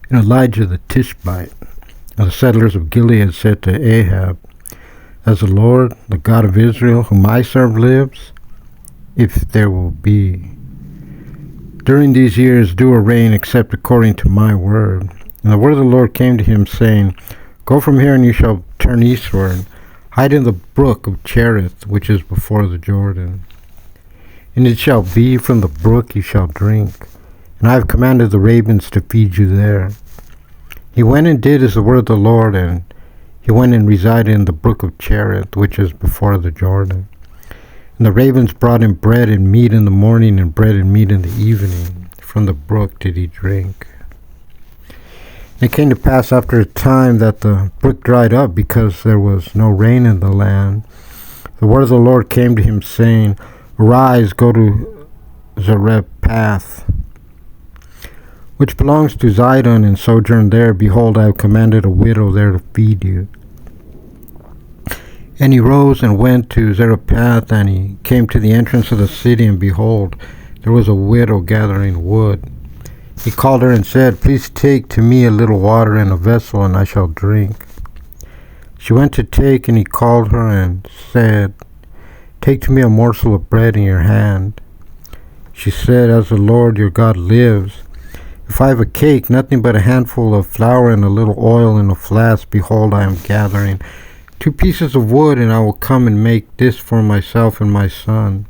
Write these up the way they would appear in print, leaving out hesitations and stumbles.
And Elijah the Tishbite of the settlers of Gilead said to Ahab, "As the Lord, the God of Israel, whom I serve, lives, if there will be during these years dew or rain except according to my word." And the word of the Lord came to him, saying, "Go from here, and you shall turn eastward. Hide in the brook of Cherith, which is before the Jordan. And it shall be from the brook you shall drink. And I have commanded the ravens to feed you there." He went and did as the word of the Lord, and he went and resided in the brook of Cherith, which is before the Jordan. And the ravens brought him bread and meat in the morning, and bread and meat in the evening. From the brook did he drink. And it came to pass after a time that the brook dried up, because there was no rain in the land. The word of the Lord came to him, saying, "Arise, go to Cherith, which belongs to Zidon, and sojourn there. Behold, I have commanded a widow there to feed you." And he rose and went to Cherith, and he came to the entrance of the city, and behold, there was a widow gathering wood. He called her and said, "Please take to me a little water in a vessel, and I shall drink." She went to take, and he called her and said, "Take to me a morsel of bread in your hand." She said, "As the Lord your God lives, if I have a cake, nothing but a handful of flour and a little oil in a flask, behold, I am gathering 2 pieces of wood, and I will come and make this for myself and my son.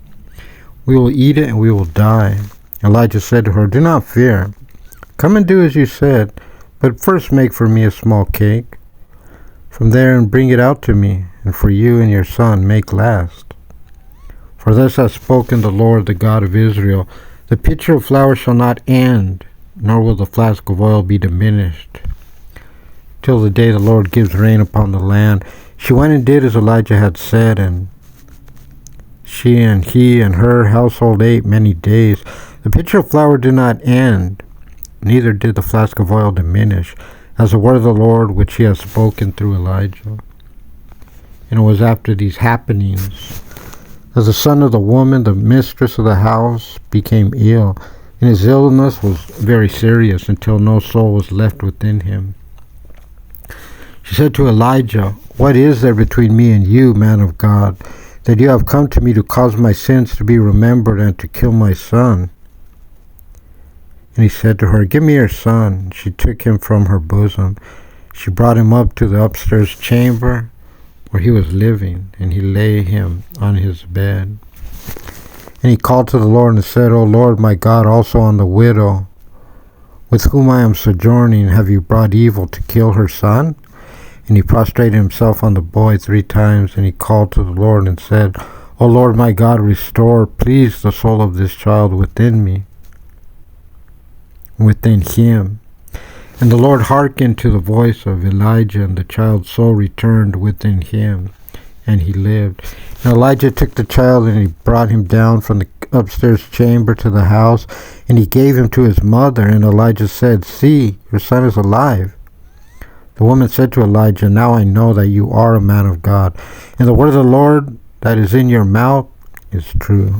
We will eat it, and we will die." Elijah said to her, "Do not fear. Come and do as you said, but first make for me a small cake. From there and bring it out to me, and for you and your son make last. For thus hath spoken the Lord, the God of Israel, the pitcher of flour shall not end, nor will the flask of oil be diminished, till the day the Lord gives rain upon the land." She went and did as Elijah had said, and she and he and her household ate many days. The pitcher of flour did not end, neither did the flask of oil diminish, as the word of the Lord which he has spoken through Elijah. And it was after these happenings, as the son of the woman, the mistress of the house, became ill, and his illness was very serious, until no soul was left within him. She said to Elijah, "What is there between me and you, man of God, that you have come to me to cause my sins to be remembered and to kill my son?" And he said to her, "Give me your son." She took him from her bosom. She brought him up to the upstairs chamber where he was living, and he laid him on his bed. And he called to the Lord and said, "O Lord my God, also on the widow with whom I am sojourning have you brought evil to kill her son?" And he prostrated himself on the boy 3 times, and he called to the Lord and said, "O Lord my God, restore, please, the soul of this child within him." And the Lord hearkened to the voice of Elijah, and the child's soul returned within him, and he lived. And Elijah took the child, and he brought him down from the upstairs chamber to the house, and he gave him to his mother. And Elijah said, "See, your son is alive." The woman said to Elijah, "Now I know that you are a man of God, and the word of the Lord that is in your mouth is true."